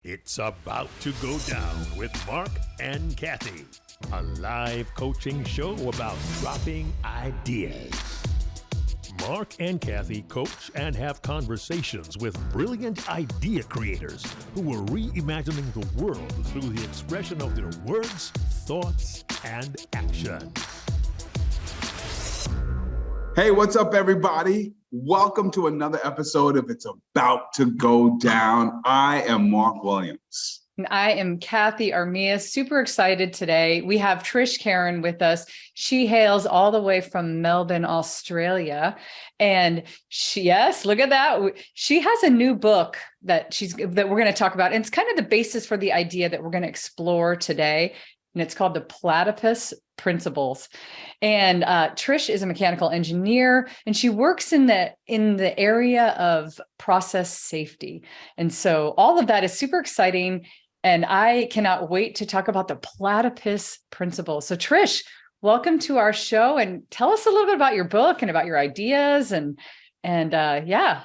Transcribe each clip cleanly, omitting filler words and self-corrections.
It's about to go down with Marc and Cathey, a live coaching show about dropping ideas. Marc and Cathey coach and have conversations with brilliant idea creators who are reimagining the world through the expression of their words, thoughts, and action. Hey, what's up, everybody? Welcome to another episode of It's About to Go Down. I am Mark Williams. And I am Cathey Armia. Super excited today. We have Trish Kerin with us. She hails all the way from Melbourne, Australia. And yes, look at that. She has a new book that we're going to talk about. And it's kind of the basis for the idea that we're going to explore today. And it's called the Platypus Principles. And Trish is a mechanical engineer, and she works in the area of process safety. And so all of that is super exciting. And I cannot wait to talk about the Platypus Principles. So Trish, welcome to our show, and tell us a little bit about your book and about your ideas. And yeah.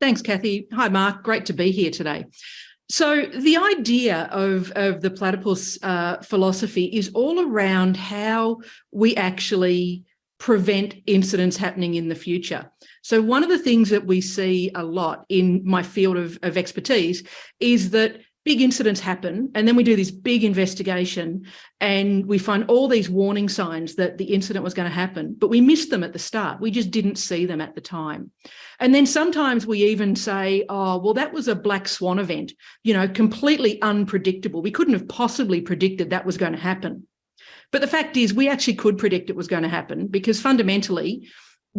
Thanks, Cathey. Hi, Mark. Great to be here today. So the idea of the platypus philosophy is all around how we actually prevent incidents happening in the future. So one of the things that we see a lot in my field of expertise is that big incidents happen, and then we do this big investigation and we find all these warning signs that the incident was going to happen, but we missed them at the start. We just didn't see them at the time. And then sometimes we even say, oh, well, that was a black swan event, completely unpredictable. We couldn't have possibly predicted that was going to happen. But the fact is, we actually could predict it was going to happen, because fundamentally,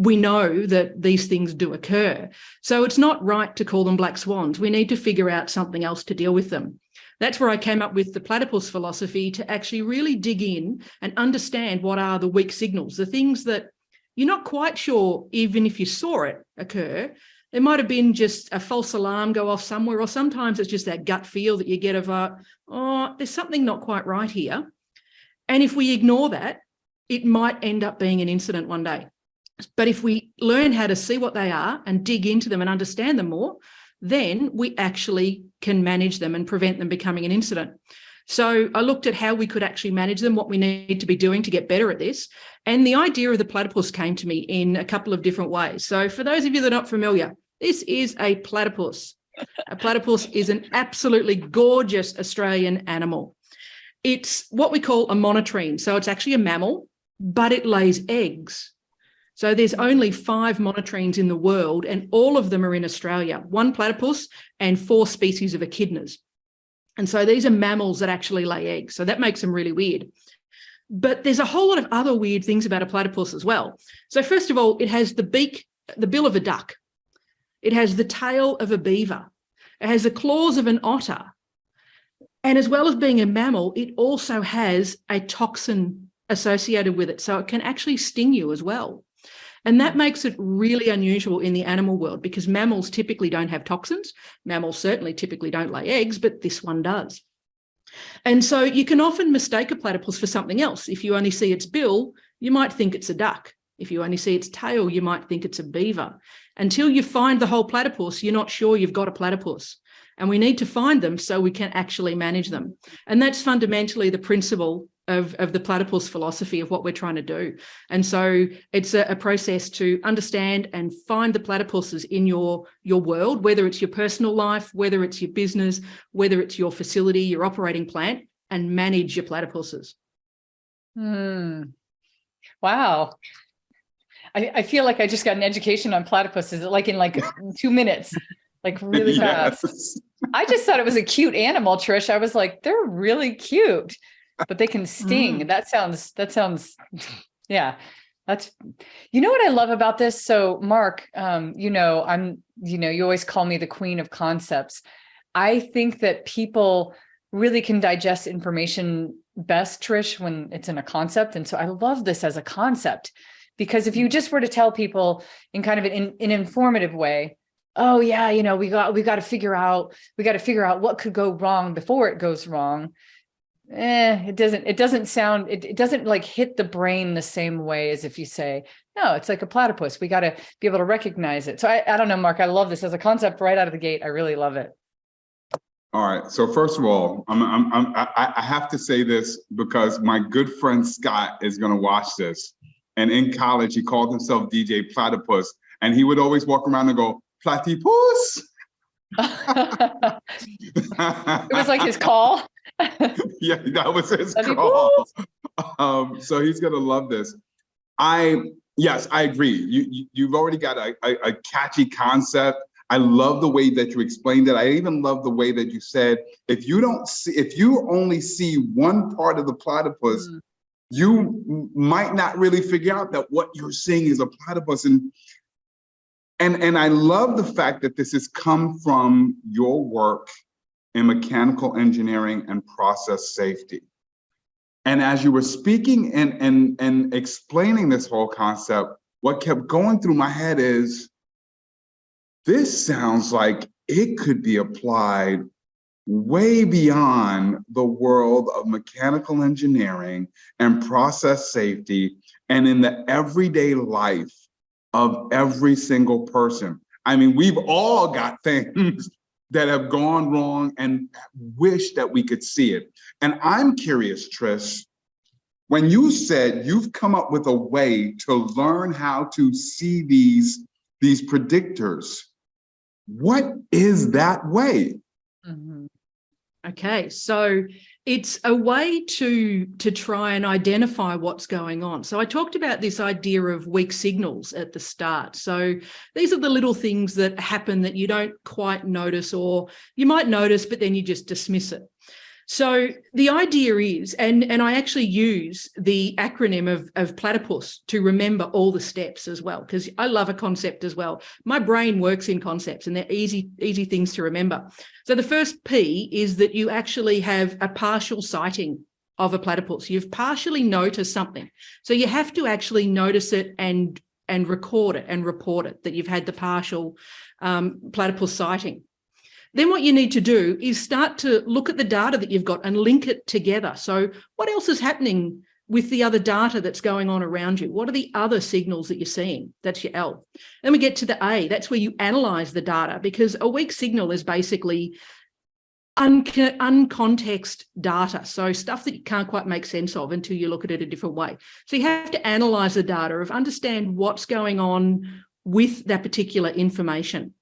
we know that these things do occur. So it's not right to call them black swans. We need to figure out something else to deal with them. That's where I came up with the platypus philosophy, to actually really dig in and understand what are the weak signals, the things that you're not quite sure, even if you saw it occur. There might have been just a false alarm go off somewhere, or sometimes it's just that gut feel that you get of, there's something not quite right here. And if we ignore that, it might end up being an incident one day. But if we learn how to see what they are and dig into them and understand them more, then we actually can manage them and prevent them becoming an incident. So I looked at how we could actually manage them, what we need to be doing to get better at this. And the idea of the platypus came to me in a couple of different ways. So for those of you that are not familiar, this is a platypus. A platypus is an absolutely gorgeous Australian animal. It's what we call a monotreme. So it's actually a mammal, but it lays eggs. So there's only 5 monotremes in the world, and all of them are in Australia, 1 platypus and 4 species of echidnas. And so these are mammals that actually lay eggs. So that makes them really weird. But there's a whole lot of other weird things about a platypus as well. So first of all, it has the bill of a duck. It has the tail of a beaver. It has the claws of an otter. And as well as being a mammal, it also has a toxin associated with it. So it can actually sting you as well. And that makes it really unusual in the animal world, because mammals typically don't have toxins. Mammals certainly typically don't lay eggs, but this one does. And so you can often mistake a platypus for something else. If you only see its bill, you might think it's a duck. If you only see its tail, you might think it's a beaver. Until you find the whole platypus, you're not sure you've got a platypus. And we need to find them so we can actually manage them. And that's fundamentally the principle of the platypus philosophy of what we're trying to do. And so it's a process to understand and find the platypuses in your world, whether it's your personal life, whether it's your business, whether it's your facility, your operating plant, and manage your platypuses. Wow. I feel like I just got an education on platypuses, like in 2 minutes, like really fast. Yes. I just thought it was a cute animal, Trish. I was like, they're really cute, but they can sting. That sounds, yeah. That's, what I love about this. So Mark, you always call me the queen of concepts. I think that people really can digest information best, Trish, when it's in a concept. And so I love this as a concept, because if you just were to tell people in kind of an informative way, oh yeah, we got to figure out what could go wrong before it goes wrong. It doesn't like hit the brain the same way as if you say, no, it's like a platypus. We got to be able to recognize it. So I don't know, Mark, I love this as a concept right out of the gate. I really love it. All right. So first of all, I have to say this because my good friend Scott is going to watch this. And in college, he called himself DJ Platypus, and he would always walk around and go, Platypus. It was like his call. Yeah, that was his Platypus. call. So he's going to love this. Yes, I agree. You've already got a catchy concept. I love the way that you explained it. I even love the way that you said, if you only see one part of the platypus, you might not really figure out that what you're seeing is a platypus. And I love the fact that this has come from your work in mechanical engineering and process safety. And as you were speaking and explaining this whole concept, what kept going through my head is, this sounds like it could be applied way beyond the world of mechanical engineering and process safety and in the everyday life of every single person. I mean, we've all got things that have gone wrong and wish that we could see it. And I'm curious, Trish, when you said you've come up with a way to learn how to see these predictors, what is that way? Mm-hmm. Okay, so it's a way to try and identify what's going on. So I talked about this idea of weak signals at the start. So these are the little things that happen that you don't quite notice, or you might notice, but then you just dismiss it. So the idea is, and I actually use the acronym of platypus to remember all the steps as well, because I love a concept as well. My brain works in concepts and they're easy things to remember. So the first P is that you actually have a partial sighting of a platypus. You've partially noticed something. So you have to actually notice it and record it and report it, that you've had the partial platypus sighting. Then what you need to do is start to look at the data that you've got and link it together. So what else is happening with the other data that's going on around you? What are the other signals that you're seeing? That's your L. Then we get to the A. That's where you analyze the data, because a weak signal is basically uncontext data. So stuff that you can't quite make sense of until you look at it a different way. So you have to analyze the data, understand what's going on with that particular information.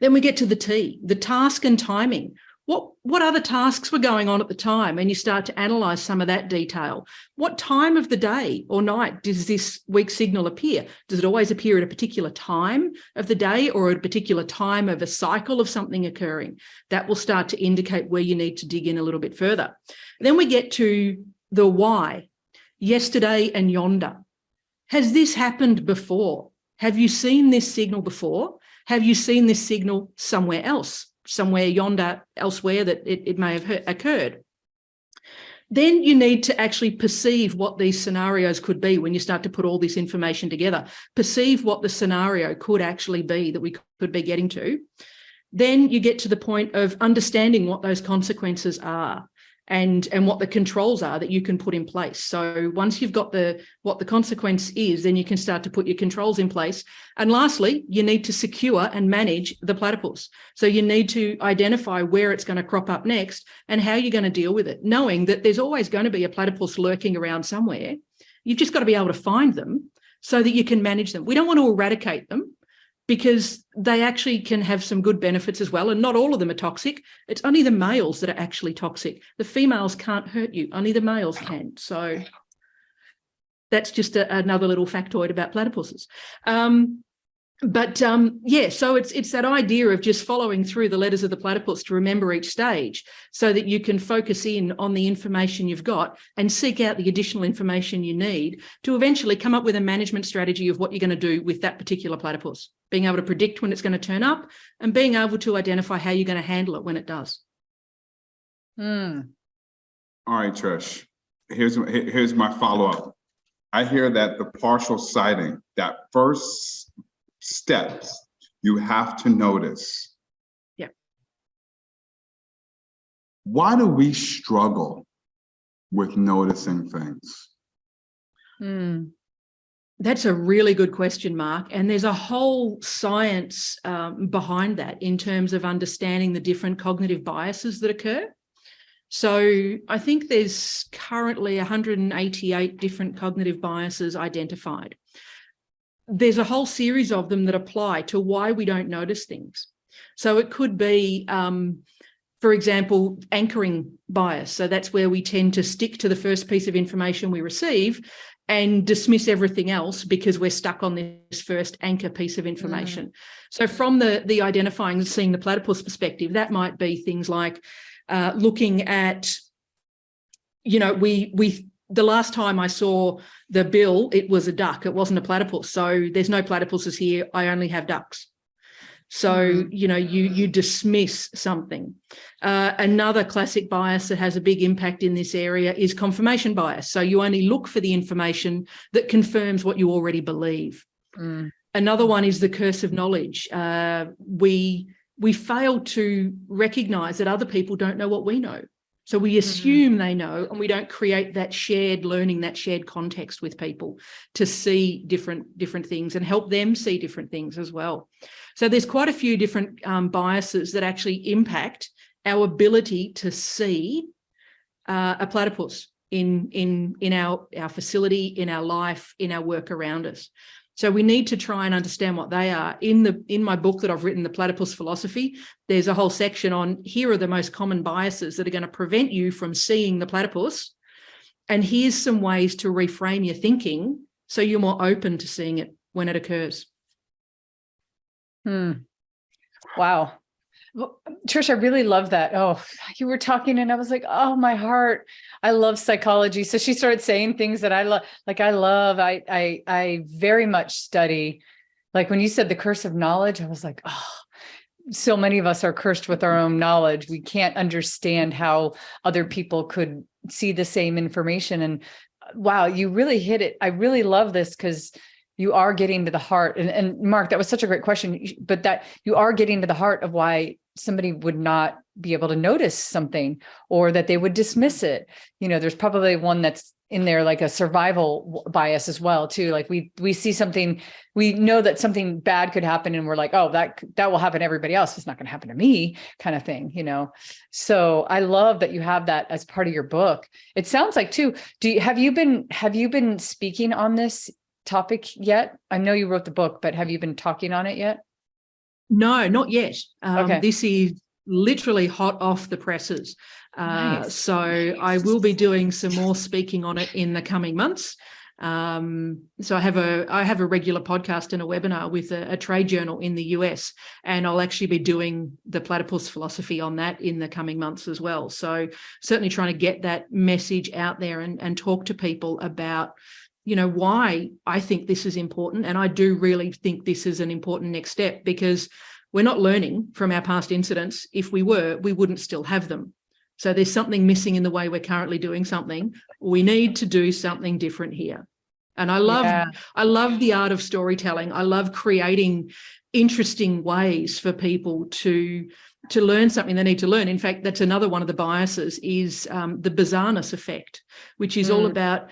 Then we get to the T, the task and timing. What other tasks were going on at the time? And you start to analyze some of that detail. What time of the day or night does this weak signal appear? Does it always appear at a particular time of the day or at a particular time of a cycle of something occurring? That will start to indicate where you need to dig in a little bit further. Then we get to the why, yesterday and yonder. Has this happened before? Have you seen this signal before? Have you seen this signal somewhere else, somewhere yonder, elsewhere that it may have occurred? Then you need to actually perceive what these scenarios could be when you start to put all this information together. Perceive what the scenario could actually be that we could be getting to. Then you get to the point of understanding what those consequences are and what the controls are that you can put in place. So once you've got what the consequence is, then you can start to put your controls in place. And lastly, you need to secure and manage the platypus. So you need to identify where it's going to crop up next and how you're going to deal with it, knowing that there's always going to be a platypus lurking around somewhere. You've just got to be able to find them so that you can manage them. We don't want to eradicate them, because they actually can have some good benefits as well. And not all of them are toxic. It's only the males that are actually toxic. The females can't hurt you. Only the males can. So that's just another little factoid about platypuses. Yeah, so it's that idea of just following through the letters of the platypus to remember each stage so that you can focus in on the information you've got and seek out the additional information you need to eventually come up with a management strategy of what you're going to do with that particular platypus, being able to predict when it's going to turn up and being able to identify how you're going to handle it when it does. All right, Trish, here's my follow-up. I hear that the partial sighting, that first steps you have to notice. Yeah. Why do we struggle with noticing things? That's a really good question, Mark. And there's a whole science behind that in terms of understanding the different cognitive biases that occur. So I think there's currently 188 different cognitive biases identified. There's a whole series of them that apply to why we don't notice things. So it could be, for example, anchoring bias. So that's where we tend to stick to the first piece of information we receive and dismiss everything else because we're stuck on this first anchor piece of information. So from the identifying, seeing the platypus perspective, that might be things like looking at, the last time I saw the bill, it was a duck. It wasn't a platypus. So there's no platypuses here. I only have ducks. So, you dismiss something. Another classic bias that has a big impact in this area is confirmation bias. So you only look for the information that confirms what you already believe. Another one is the curse of knowledge. We fail to recognise that other people don't know what we know. So we assume they know, and we don't create that shared learning, that shared context with people to see different things and help them see different things as well. So there's quite a few different biases that actually impact our ability to see a platypus in our facility, in our life, in our work around us. So we need to try and understand what they are. In my book that I've written, The Platypus Philosophy, there's a whole section on here are the most common biases that are going to prevent you from seeing the platypus. And here's some ways to reframe your thinking so you're more open to seeing it when it occurs. Wow. Well, Trish, I really love that. Oh, you were talking and I was like, oh, my heart. I love psychology. So she started saying things that I love. I very much study. Like when you said the curse of knowledge, I was like, oh, so many of us are cursed with our own knowledge. We can't understand how other people could see the same information. And wow, you really hit it. I really love this because you are getting to the heart. And Mark, that was such a great question, but that you are getting to the heart of why somebody would not be able to notice something or that they would dismiss it. There's probably one that's in there, like a survival bias as well, too. Like we see something, we know that something bad could happen and we're like, oh, that will happen to everybody else. It's not going to happen to me kind of thing, So I love that you have that as part of your book. It sounds like too, have you been speaking on this topic yet? I know you wrote the book, but have you been talking on it yet? No, not yet. Okay. This is literally hot off the presses. Nice. So I will be doing some more speaking on it in the coming months. So I have a regular podcast and a webinar with a trade journal in the US, and I'll actually be doing the platypus philosophy on that in the coming months as well. So certainly trying to get that message out there and talk to people about why I think this is important. And I do really think this is an important next step because we're not learning from our past incidents. If we were, we wouldn't still have them. So there's something missing in the way we're currently doing something. We need to do something different here. And I love the art of storytelling. I love creating interesting ways for people to learn something they need to learn. In fact, that's another one of the biases is the bizarreness effect, which is all about,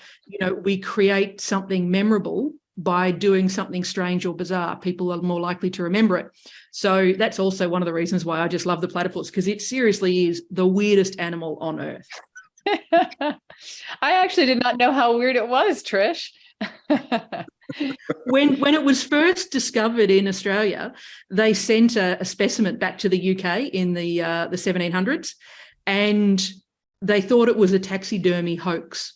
we create something memorable by doing something strange or bizarre. People are more likely to remember it. So that's also one of the reasons why I just love the platypus, because it seriously is the weirdest animal on earth. I actually did not know how weird it was, Trish. When it was first discovered in Australia, they sent a specimen back to the UK in the 1700s, and they thought it was a taxidermy hoax.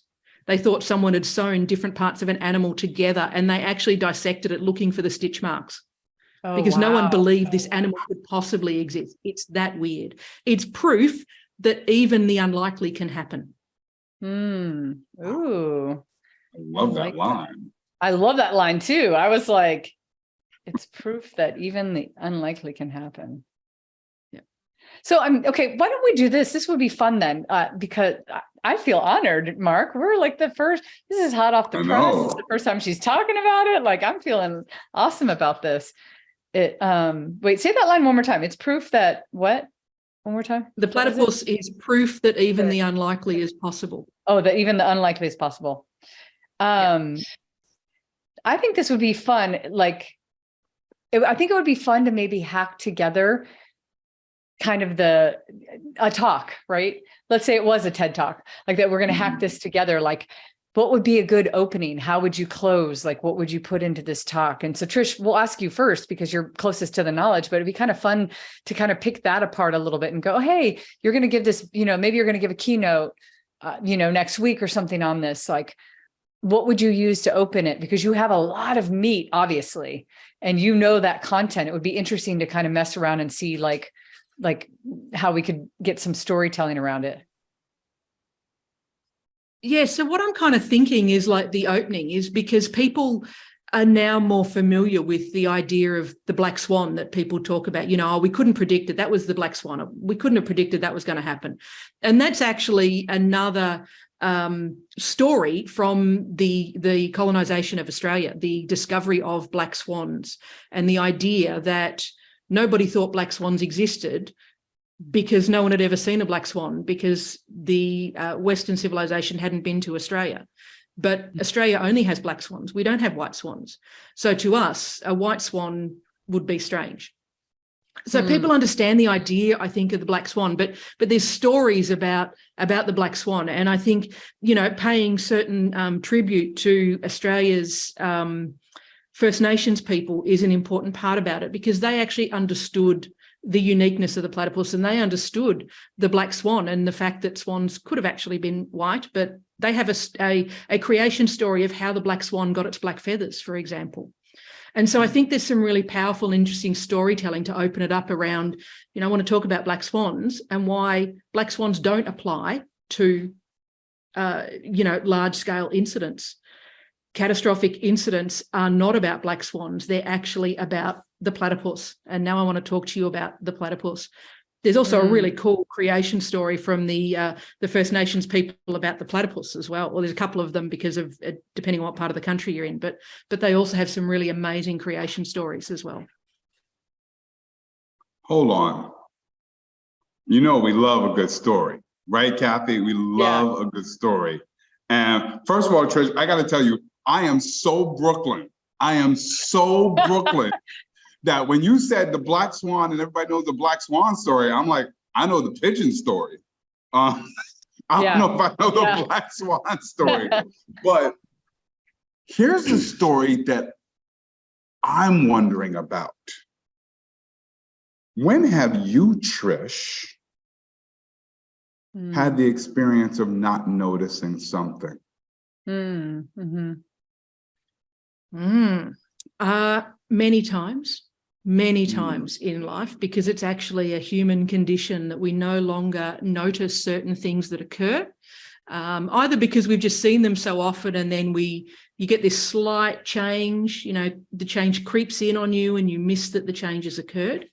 They thought someone had sewn different parts of an animal together, and they actually dissected it looking for the stitch marks because no one believed this animal could possibly exist. It's that weird. It's proof that even the unlikely can happen. Ooh. I love that line. I love that line too. I was like, it's proof that even the unlikely can happen. Yeah. So okay. Why don't we do this? This would be fun then, because I feel honored, Mark. We're like the first. This is hot off the press. It's the first time she's talking about it. Like I'm feeling awesome about this. Wait, say that line one more time. It's proof that what? One more time. The platypus is proof that even the unlikely is possible. Oh, that even the unlikely is possible. I think this would be fun. I think it would be fun to maybe hack together kind of a talk, right? Let's say it was a TED talk, like that. We're going to hack this together. Like, what would be a good opening? How would you close? Like, what would you put into this talk? And so, Trish, we'll ask you first because you're closest to the knowledge, but it'd be kind of fun to kind of pick that apart a little bit and go, hey, you're going to give this, maybe you're going to give a keynote, next week or something on this. Like, what would you use to open it? Because you have a lot of meat, obviously, and that content. It would be interesting to kind of mess around and see like how we could get some storytelling around it. Yeah, so what I'm kind of thinking is like the opening is because people are now more familiar with the idea of the black swan that people talk about, we couldn't predict it. That was the black swan. We couldn't have predicted that was going to happen. And that's actually another story from the colonization of Australia, the discovery of black swans, and the idea that nobody thought black swans existed because no one had ever seen a black swan, because the Western civilization hadn't been to Australia. But Australia only has black swans. We don't have white swans. So to us, a white swan would be strange. So people understand the idea, I think, of the black swan, but there's stories about the black swan. And I think, paying certain tribute to Australia's First Nations people is an important part about it, because they actually understood the uniqueness of the platypus, and they understood the black swan and the fact that swans could have actually been white, but they have a creation story of how the black swan got its black feathers, for example. And so I think there's some really powerful, interesting storytelling to open it up around, I want to talk about black swans and why black swans don't apply to, large scale incidents. Catastrophic incidents are not about black swans. They're actually about the platypus. And now I want to talk to you about the platypus. There's also a really cool creation story from the First Nations people about the platypus as well. Well, there's a couple of them because of depending on what part of the country you're in, but they also have some really amazing creation stories as well. Hold on. We love a good story, right, Kathy? We love a good story. And first of all, Trish, I got to tell you, I am so Brooklyn. That when you said the black swan and everybody knows the black swan story, I'm like, I know the pigeon story. I don't know if I know the black swan story, but here's the story that I'm wondering about. When have you, Trish, had the experience of not noticing something? Many times in life, because it's actually a human condition that we no longer notice certain things that occur, either because we've just seen them so often and then you get this slight change, the change creeps in on you and you miss that the change has occurred.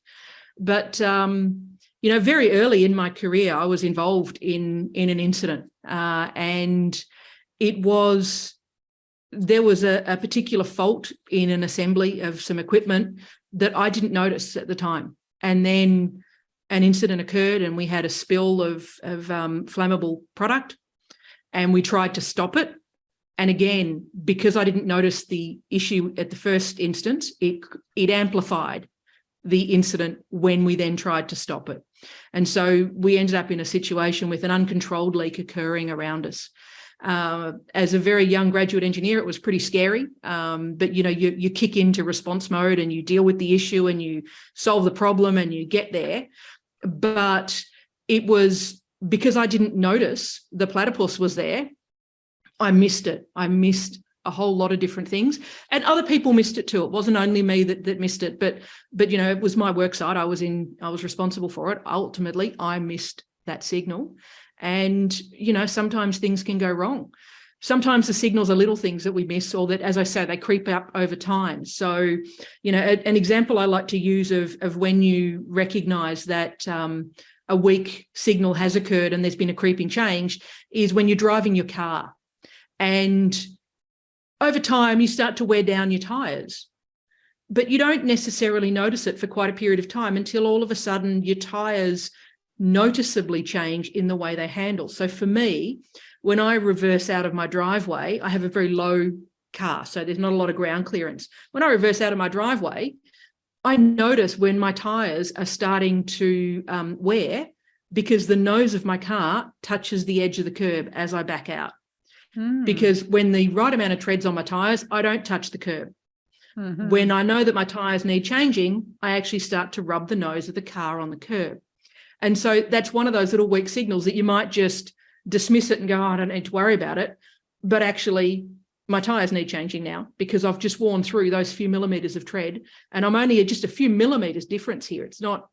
But, very early in my career, I was involved in an incident, and there was a particular fault in an assembly of some equipment that I didn't notice at the time. And then an incident occurred and we had a spill of flammable product, and we tried to stop it. And again, because I didn't notice the issue at the first instance, it amplified the incident when we then tried to stop it. And so we ended up in a situation with an uncontrolled leak occurring around us. As a very young graduate engineer, it was pretty scary, but you kick into response mode and you deal with the issue and you solve the problem and you get there. But it was because I didn't notice the platypus was there, I missed it. I missed a whole lot of different things, and other people missed it too. It wasn't only me that missed it, but it was my work site. I was responsible for it. Ultimately, I missed that signal. And, sometimes things can go wrong. Sometimes the signals are little things that we miss, or that, as I say, they creep up over time. So, an example I like to use of when you recognise that a weak signal has occurred and there's been a creeping change is when you're driving your car. And over time, you start to wear down your tyres. But you don't necessarily notice it for quite a period of time until all of a sudden your tyres noticeably change in the way they handle. So for me, when I reverse out of my driveway, I have a very low car, so there's not a lot of ground clearance. When I reverse out of my driveway, I notice when my tyres are starting to wear because the nose of my car touches the edge of the curb as I back out. Because when the right amount of tread's on my tyres, I don't touch the curb. When I know that my tyres need changing, I actually start to rub the nose of the car on the curb. And so that's one of those little weak signals that you might just dismiss it and go, oh, I don't need to worry about it. But actually, my tyres need changing now because I've just worn through those few millimetres of tread, and I'm only just a few millimetres difference here. It's not,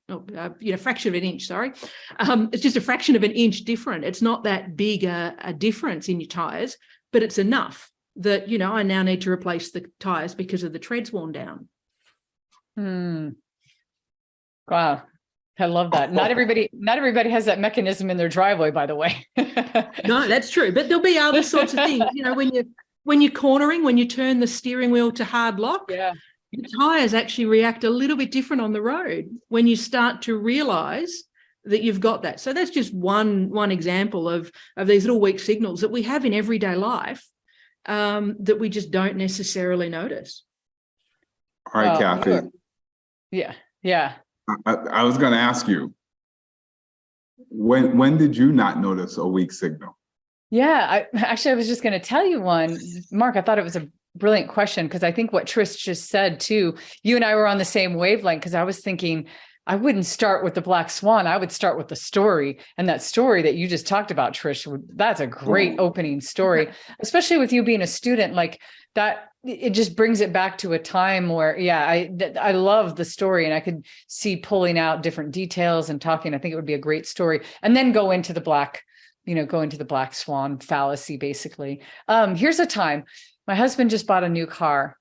fraction of an inch, sorry. It's just a fraction of an inch different. It's not that big a difference in your tyres, but it's enough that, I now need to replace the tyres because of the treads worn down. Wow. I love that. Not everybody has that mechanism in their driveway, by the way. No, that's true. But there'll be other sorts of things, when you're cornering, when you turn the steering wheel to hard lock, your tyres actually react a little bit different on the road when you start to realise that you've got that. So that's just one example of these little weak signals that we have in everyday life that we just don't necessarily notice. All right, Kathy. Yeah. I was going to ask you, when did you not notice a weak signal? Yeah, I was just going to tell you one, Mark. I thought it was a brilliant question because I think what Trish just said too, you and I were on the same wavelength because I was thinking I wouldn't start with the black swan. I would start with the story, and that story that you just talked about, Trish, that's a great opening story, especially with you being a student like that. It just brings it back to a time where, I love the story, and I could see pulling out different details and talking. I think it would be a great story, and then go into the black swan fallacy, basically. Here's a time my husband just bought a new car,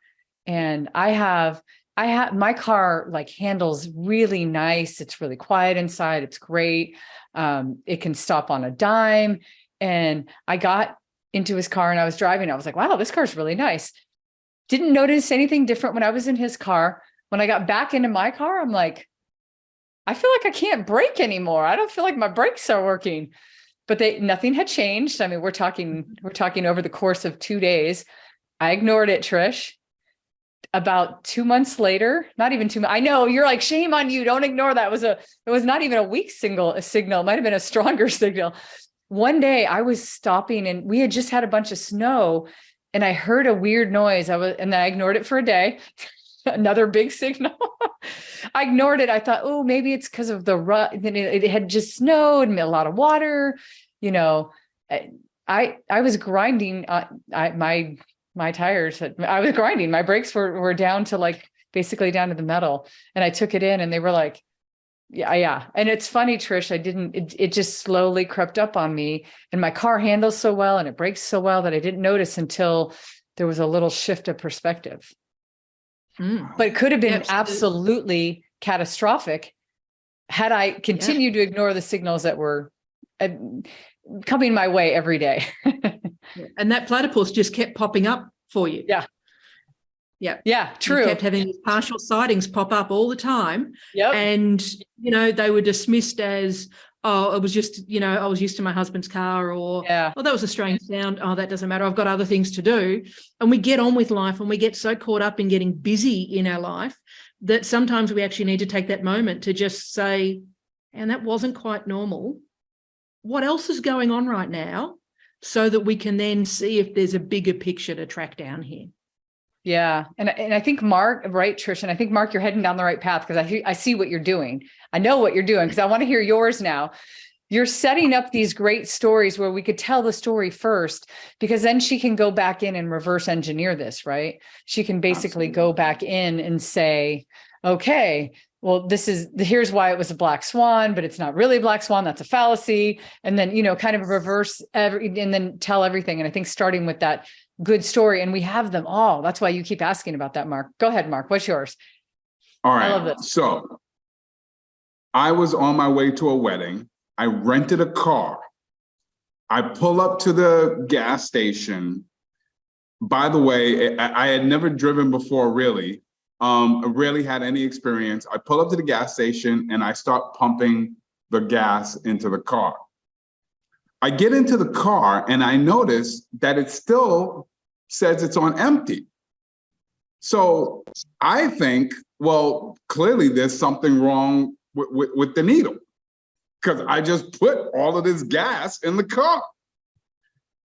and I have my car like handles really nice. It's really quiet inside. It's great. It can stop on a dime. And I got into his car and I was driving. I was like, wow, this car's really nice. Didn't notice anything different when I was in his car. When I got back into my car, I'm like, I feel like I can't brake anymore. I don't feel like my brakes are working. But nothing had changed. I mean, we're talking over the course of 2 days. I ignored it, Trish. About 2 months later, not even 2 months. I know you're like, shame on you. Don't ignore that. It was not even a weak signal. It might have been a stronger signal. One day I was stopping and we had just had a bunch of snow and I heard a weird noise. And I ignored it for a day. Another big signal. I ignored it. I thought, oh, maybe it's because of the rut. Then it had just snowed and a lot of water. I was grinding my tires. I was grinding. My brakes were down to basically down to the metal. And I took it in and they were like, yeah. And it's funny, Trish, it just slowly crept up on me, and my car handles so well and it brakes so well that I didn't notice until there was a little shift of perspective. But it could have been absolutely catastrophic had I continued to ignore the signals that were coming my way every day. And that platypus just kept popping up for you. Yeah, true. You kept having these partial sightings pop up all the time. Yep. And, they were dismissed as, oh, it was just, I was used to my husband's car, or, oh, that was a strange sound. Oh, that doesn't matter. I've got other things to do. And we get on with life, and we get so caught up in getting busy in our life that sometimes we actually need to take that moment to just say, and that wasn't quite normal. What else is going on right now? So that we can then see if there's a bigger picture to track down here. Yeah. And I think Mark, right, Trish, and I think Mark, you're heading down the right path because I see what you're doing. I know what you're doing because I want to hear yours now. You're setting up these great stories where we could tell the story first, because then she can go back in and reverse engineer this, right? She can basically go back in and say, okay, well, here's why it was a black swan, but it's not really a black swan. That's a fallacy. And then, kind of reverse and then tell everything. And I think starting with that good story, and we have them all. That's why you keep asking about that, Mark. Go ahead, Mark. What's yours? All right. I love this. So I was on my way to a wedding. I rented a car. I pull up to the gas station. By the way, I had never driven before, really. I rarely had any experience. I pull up to the gas station and I start pumping the gas into the car. I get into the car and I notice that it's still says it's on empty. So I think, well, clearly there's something wrong with the needle, because I just put all of this gas in the car.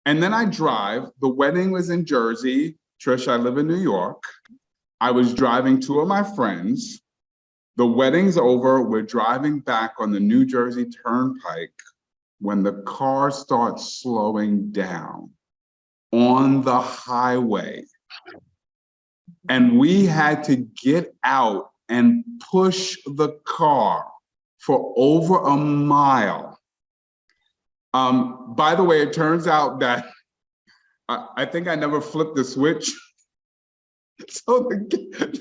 And then I drive. The wedding was in Jersey. Trish, I live in New York. I was driving two of my friends. The wedding's over. We're driving back on the New Jersey Turnpike when the car starts slowing down on the highway. And we had to get out and push the car for over a mile. By the way, it turns out that I think I never flipped the switch. So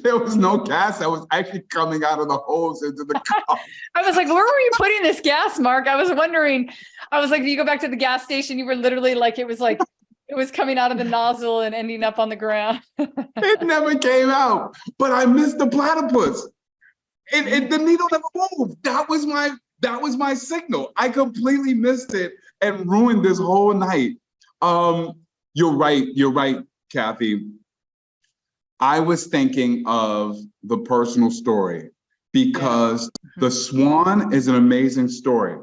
there was no gas that was actually coming out of the hose into the car. I was like, where were you putting this gas, Mark? I was wondering. I was like, if you go back to the gas station, you were literally like it was coming out of the nozzle and ending up on the ground. It never came out, but I missed the platypus. The needle never moved. That was my signal. I completely missed it and ruined this whole night. You're right, Kathy. I was thinking of the personal story because the swan is an amazing story.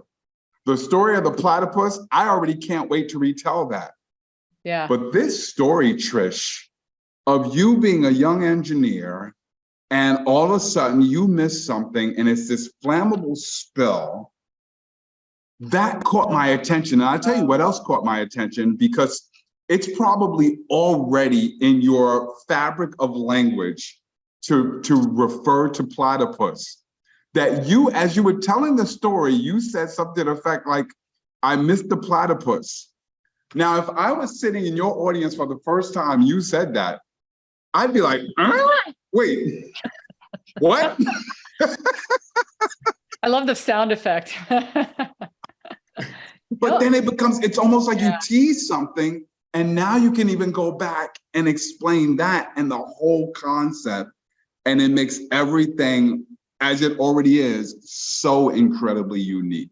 The story of the platypus, I already can't wait to retell that. Yeah. But this story, Trish, of you being a young engineer and all of a sudden you miss something and it's this flammable spill, that caught my attention. And I'll tell you what else caught my attention, because it's probably already in your fabric of language to refer to platypus. That you, as you were telling the story, you said something to the effect like, I missed the platypus. Now, if I was sitting in your audience for the first time you said that, I'd be like, wait, what? I love the sound effect. But then it's almost like you tease something, and now you can even go back and explain that and the whole concept, and it makes everything as it already is so incredibly unique.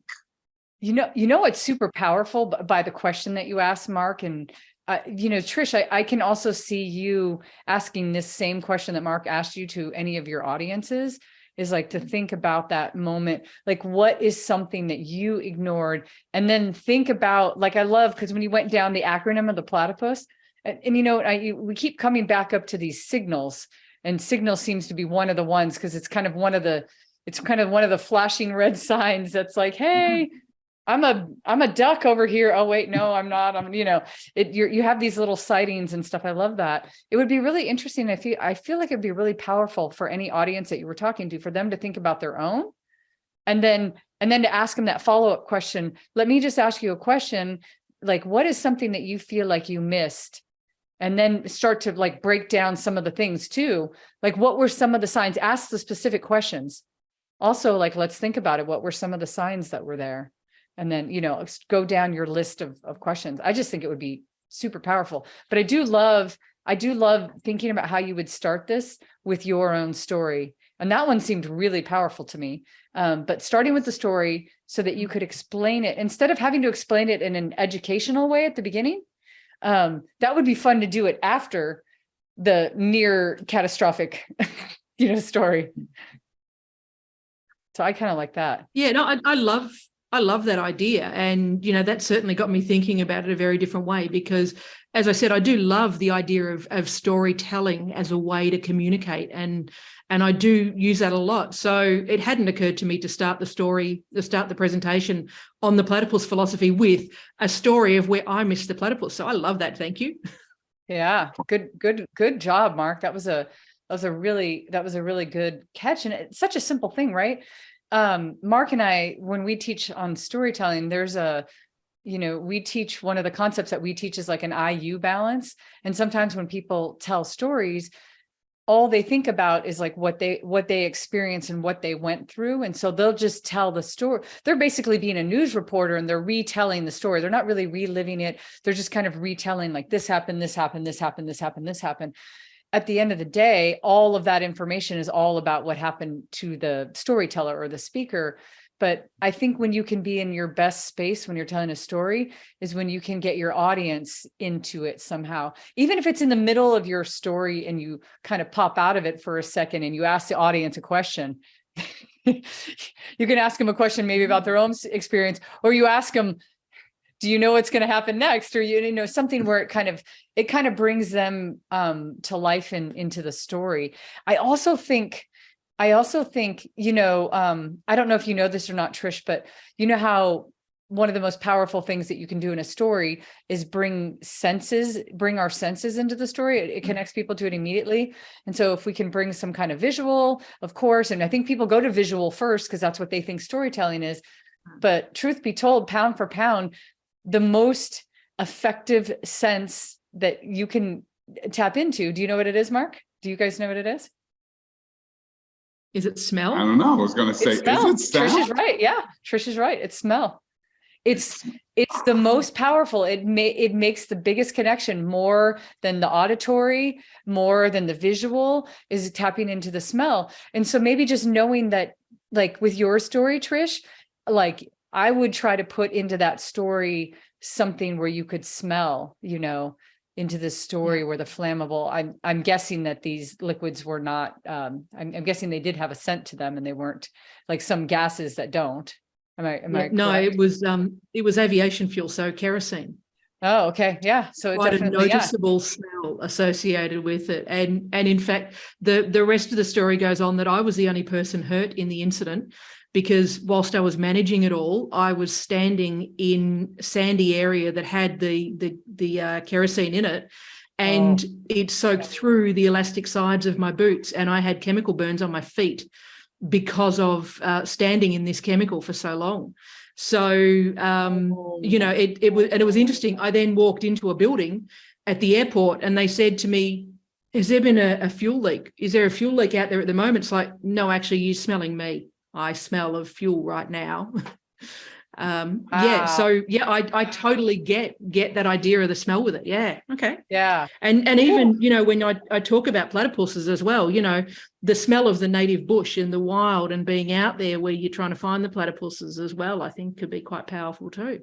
You know what's super powerful by the question that you asked, Mark, and Trish, I can also see you asking this same question that Mark asked you to any of your audiences, is like to think about that moment, like what is something that you ignored, and then think about, like, I love, because when you went down the acronym of the platypus, and we keep coming back up to these signals, and signal seems to be one of the ones, because it's kind of one of the flashing red signs that's like, hey, I'm a duck over here. Oh wait, no, I'm not. You have these little sightings and stuff. I love that. It would be really interesting. I feel like it'd be really powerful for any audience that you were talking to, for them to think about their own, and then to ask them that follow-up question. Let me just ask you a question. Like, what is something that you feel like you missed? And then start to like break down some of the things too. Like, what were some of the signs? Ask the specific questions. Also, like, let's think about it. What were some of the signs that were there? And then, go down your list of questions. I just think it would be super powerful. But I do love thinking about how you would start this with your own story. And that one seemed really powerful to me. But starting with the story so that you could explain it, instead of having to explain it in an educational way at the beginning, that would be fun to do it after the near catastrophic, story. So I kind of like that. Yeah, no, I love that idea. And, that certainly got me thinking about it a very different way, because, as I said, I do love the idea of storytelling as a way to communicate. And I do use that a lot. So it hadn't occurred to me to start the presentation on the platypus philosophy with a story of where I missed the platypus. So I love that. Thank you. Yeah. Good job, Mark. That was a really good catch. And it's such a simple thing, right? Mark and I, when we teach on storytelling, we teach, one of the concepts that we teach is like an IU balance. And sometimes when people tell stories, all they think about is like what they experienced and what they went through. And so they'll just tell the story. They're basically being a news reporter, and they're retelling the story. They're not really reliving it. They're just kind of retelling, like, this happened, this happened, this happened, this happened, this happened. At the end of the day, all of that information is all about what happened to the storyteller or the speaker. But I think when you can be in your best space when you're telling a story is when you can get your audience into it somehow. Even if it's in the middle of your story and you kind of pop out of it for a second and you ask the audience a question. You can ask them a question maybe about their own experience, or you ask them, do you know what's going to happen next? Or, you know, something where it kind of brings them to life and into the story. I also think, you know, I don't know if you know this or not, Trish, but you know how one of the most powerful things that you can do in a story is bring our senses into the story. It connects people to it immediately. And so if we can bring some kind of visual, of course, and I think people go to visual first because that's what they think storytelling is. But truth be told, pound for pound, the most effective sense that you can tap into. Do you know what it is, Mark? Do you guys know what it is? Is it smell? I don't know. I was going to say, is it sound? Trish is right. Yeah, Trish is right. It's smell. It's the most powerful. It makes the biggest connection, more than the auditory, more than the visual, is tapping into the smell. And so maybe just knowing that, like with your story, Trish, like I would try to put into that story something where you could smell, you know, into this story where the flammable, I'm guessing that these liquids were not, I'm guessing they did have a scent to them and they weren't like some gases that don't. Am I No, correct? it was aviation fuel, so kerosene. Oh, okay. Yeah. So it Quite a definitely, noticeable smell associated with it. And in fact, the rest of the story goes on that I was the only person hurt in the incident, because whilst I was managing it all, I was standing in sandy area that had the kerosene in it, and it soaked through the elastic sides of my boots, and I had chemical burns on my feet because of standing in this chemical for so long. So, you know, it was interesting. I then walked into a building at the airport and they said to me, has there been a fuel leak? Is there a fuel leak out there at the moment? It's like, no, actually, you're smelling me. I smell of fuel right now. Yeah. So yeah, I totally get that idea of the smell with it. Yeah. Okay. yeah. And even, you know, when I talk about platypuses as well, you know, the smell of the native bush and the wild and being out there where you're trying to find the platypuses as well, I think could be quite powerful too.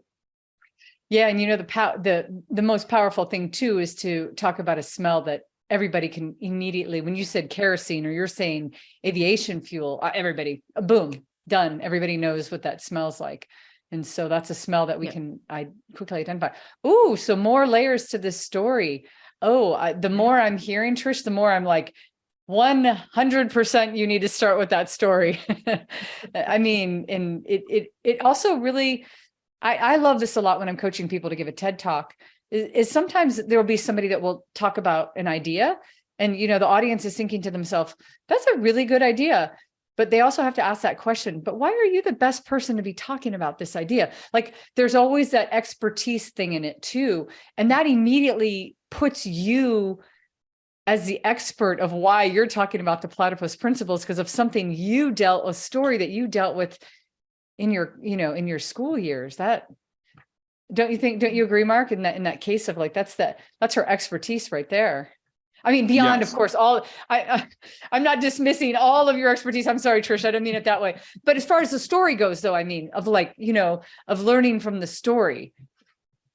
Yeah. And you know, the most powerful thing too is to talk about a smell that everybody can immediately, when you said kerosene or you're saying aviation fuel, everybody, boom, done. Everybody knows what that smells like. And so that's a smell that we can quickly identify. Ooh, so more layers to this story. Oh, the more I'm hearing, Trish, the more I'm like, 100% you need to start with that story. I mean, and it also really, I love this a lot when I'm coaching people to give a TED talk, is sometimes there will be somebody that will talk about an idea and, you know, the audience is thinking to themselves, that's a really good idea. But they also have to ask that question, but why are you the best person to be talking about this idea? Like there's always that expertise thing in it too. And that immediately puts you as the expert of why you're talking about the platypus principles, because of something a story that you dealt with in your, you know, in your school years. That, don't you agree, Mark, in that case of like, that's her expertise right there. I mean, beyond, of course, I'm not dismissing all of your expertise. I'm sorry, Trish, I don't mean it that way. But as far as the story goes, though, I mean, of like, you know, of learning from the story,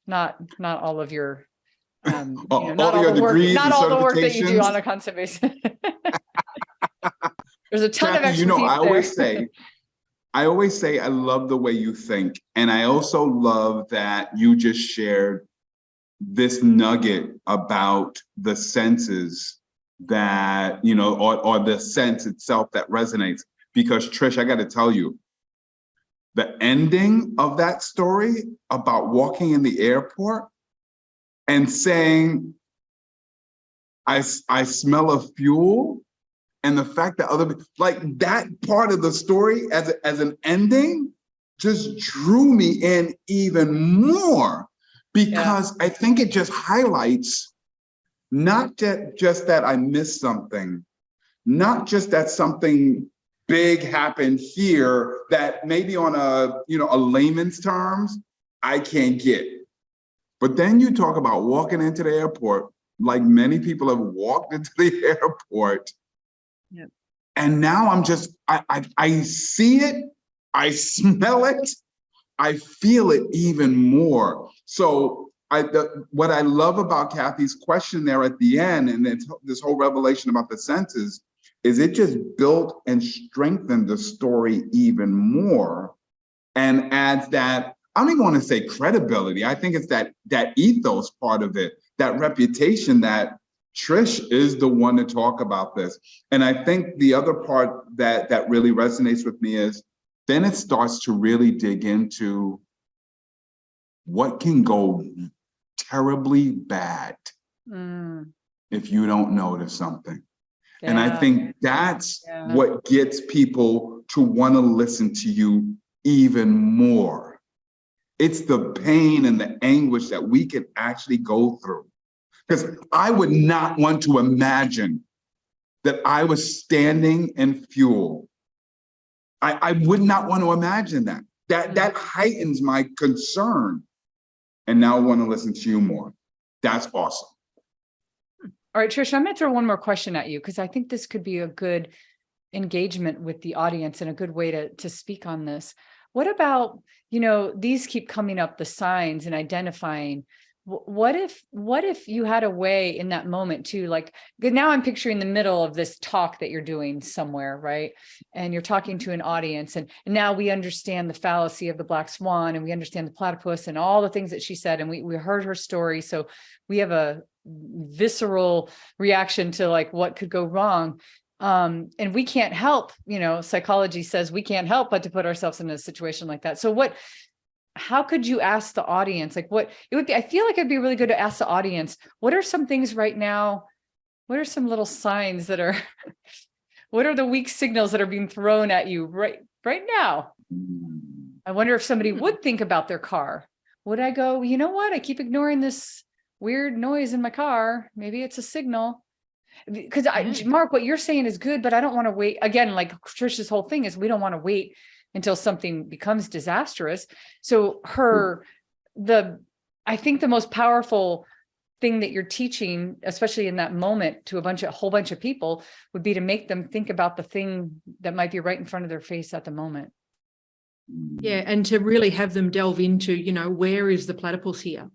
not all of your, you know, not all the work that you do on a constant basis. There's a ton of expertise. You know, I always say, I love the way you think. And I also love that you just shared this nugget about the senses that, you know, or the sense itself that resonates. Because Trish, I got to tell you, the ending of that story about walking in the airport and saying, I smell of fuel, and the fact that like that part of the story as an ending just drew me in even more. Because I think it just highlights not just that I missed something, not just that something big happened here that maybe on a layman's terms, I can't get. But then you talk about walking into the airport, like many people have walked into the airport. Yep. And now I see it I smell it, I feel it even more. So what I love about Kathy's question there at the end, and then this whole revelation about the senses, is it just built and strengthened the story even more, and adds that, I don't even want to say credibility. I think it's that ethos part of it, that reputation that Trish is the one to talk about this. And I think the other part that really resonates with me is then it starts to really dig into what can go terribly bad if you don't notice something. Yeah. And I think that's what gets people to want to listen to you even more. It's the pain and the anguish that we can actually go through. Because I would not want to imagine that I was standing in fuel. I would not want to imagine that. That heightens my concern. And now I want to listen to you more. That's awesome. All right, Trish, I'm going to throw one more question at you, because I think this could be a good engagement with the audience and a good way to speak on this. What about, these keep coming up, the signs and identifying. What if you had a way in that moment to, like, now I'm picturing the middle of this talk that you're doing somewhere, right? And you're talking to an audience, and now we understand the fallacy of the black swan, and we understand the platypus and all the things that she said, and we heard her story. So we have a visceral reaction to, like, what could go wrong. And we can't help, psychology says we can't help but to put ourselves in a situation like that. So how could you ask the audience, like, what it would be? I feel like it'd be really good to ask the audience, what are some things right now? What are some little signs that are, what are the weak signals that are being thrown at you right now? I wonder if somebody would think about their car. Would I go, you know what? I keep ignoring this weird noise in my car. Maybe it's a signal. Because Mark, what you're saying is good, but I don't want to wait. Again, like Trish's whole thing is we don't want to wait until something becomes disastrous. So I think the most powerful thing that you're teaching, especially in that moment to a whole bunch of people, would be to make them think about the thing that might be right in front of their face at the moment. Yeah. And to really have them delve into, where is the platypus here?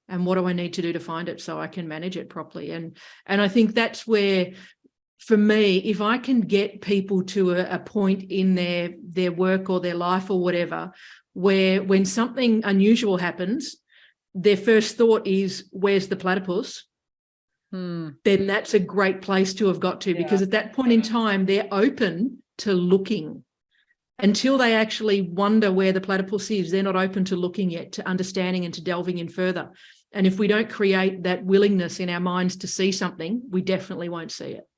And what do I need to do to find it so I can manage it properly? And I think that's where, for me, if I can get people to a point in their work or their life or whatever, where when something unusual happens, their first thought is, where's the platypus? Then that's a great place to have got to, because at that point in time, they're open to looking. Until they actually wonder where the platypus is, they're not open to looking yet, to understanding and to delving in further. And if we don't create that willingness in our minds to see something, we definitely won't see it.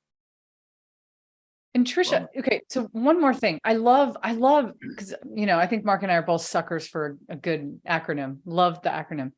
And Trisha, okay, so one more thing. I love, because, I think Mark and I are both suckers for a good acronym. Love the acronym.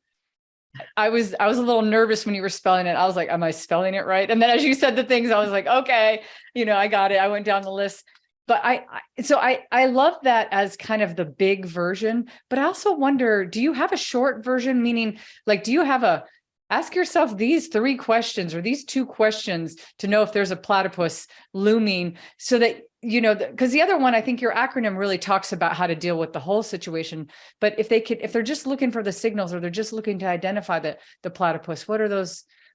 I was a little nervous when you were spelling it. I was like, am I spelling it right? And then as you said the things, I was like, okay, I got it. I went down the list. But I love that as kind of the big version, but I also wonder, do you have a short version? Meaning, like, do you have ask yourself these 3 questions or these 2 questions to know if there's a platypus looming, so that, because the other one, I think your acronym really talks about how to deal with the whole situation. But if they're just looking for the signals, or they're just looking to identify the platypus, what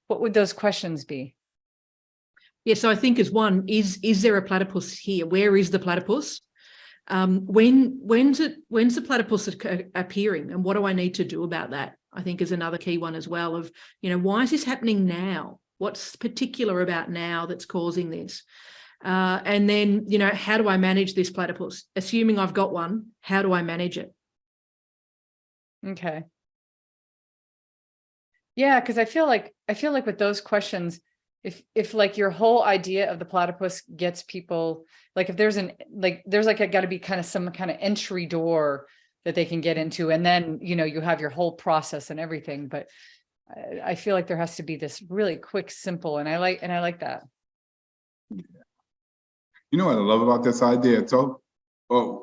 would those questions be? Yeah, so I think as one, is there a platypus here? Where is the platypus? When's the platypus appearing, and what do I need to do about that? I think is another key one as well, of, why is this happening now? What's particular about now that's causing this? And then, how do I manage this platypus? Assuming I've got one, how do I manage it? Okay. Yeah, because I feel like with those questions, if like your whole idea of the platypus gets people, like, if there's got to be kind of some kind of entry door that they can get into, and then you have your whole process and everything. But I feel like there has to be this really quick, simple, and I like that. You know what I love about this idea? So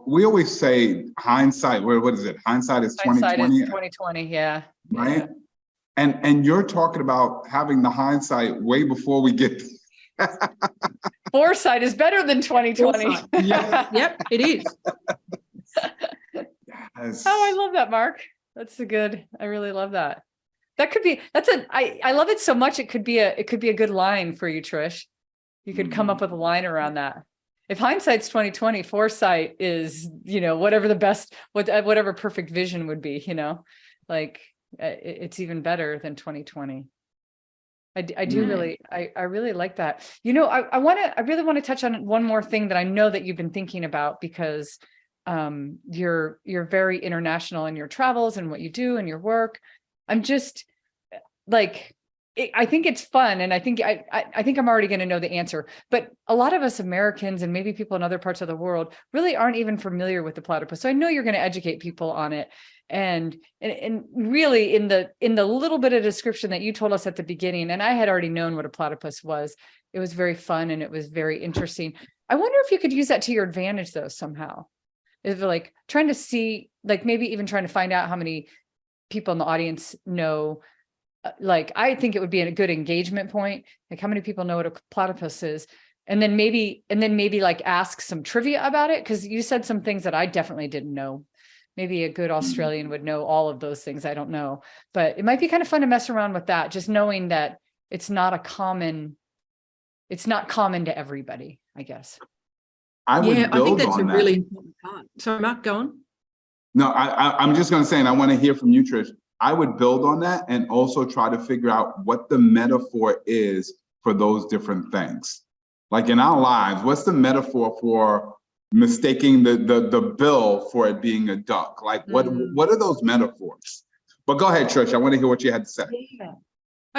we always say hindsight. What is it? Hindsight is 20/20. Hindsight is 20/20. Yeah. Right. Yeah. And you're talking about having the hindsight way before we get. Foresight is better than 20/20. Yeah. Yep, it is. Yes. Oh, I love that, Mark. I really love that. I love it so much. It could be a good line for you, Trish. You could come up with a line around that. If hindsight's 2020, foresight is, whatever the best, whatever perfect vision would be, like it's even better than 2020. I do really, I really like that. I really want to touch on one more thing that I know that you've been thinking about, because you're very international in your travels and what you do and your work. I'm just like, I think it's fun. And I think I'm already going to know the answer, but a lot of us Americans and maybe people in other parts of the world really aren't even familiar with the platypus. So I know you're going to educate people on it. And really in the little bit of description that you told us at the beginning, and I had already known what a platypus was, it was very fun and it was very interesting. I wonder if you could use that to your advantage though, somehow. If like trying to see, like maybe even trying to find out how many people in the audience know, like, I think it would be a good engagement point. Like how many people know what a platypus is? And then maybe like ask some trivia about it. Cause you said some things that I definitely didn't know. Maybe a good Australian would know all of those things. I don't know, but it might be kind of fun to mess around with that. Just knowing that it's not common to everybody, I guess. I think that's a really important part. Sorry, Mark, go on. No, I'm just going to say, and I want to hear from you, Trish. I would build on that and also try to figure out what the metaphor is for those different things. Like in our lives, what's the metaphor for mistaking the bill for it being a duck? Like what are those metaphors? But go ahead, Trish. I want to hear what you had to say. Yeah.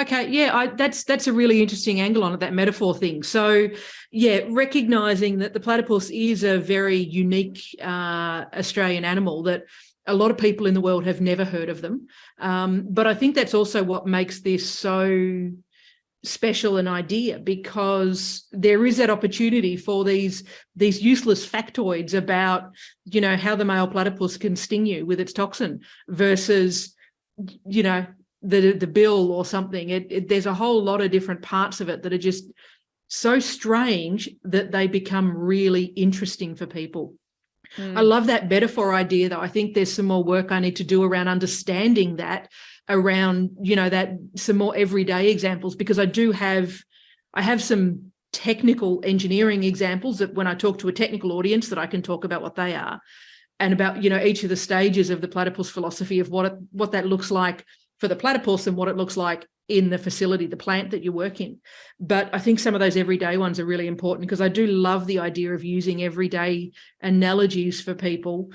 Okay, yeah, that's a really interesting angle on it, that metaphor thing. So, yeah, recognizing that the platypus is a very unique Australian animal that a lot of people in the world have never heard of them. But I think that's also what makes this so special an idea, because there is that opportunity for these useless factoids about, how the male platypus can sting you with its toxin versus, the bill or something. There's a whole lot of different parts of it that are just so strange that they become really interesting for people. I love that metaphor idea, though. I think there's some more work I need to do around understanding that, around, that some more everyday examples, because I have some technical engineering examples that when I talk to a technical audience that I can talk about what they are and about, each of the stages of the platypus philosophy of what that looks like for the platypus and what it looks like in the facility, the plant that you work in. But I think some of those everyday ones are really important, because I do love the idea of using everyday analogies for people,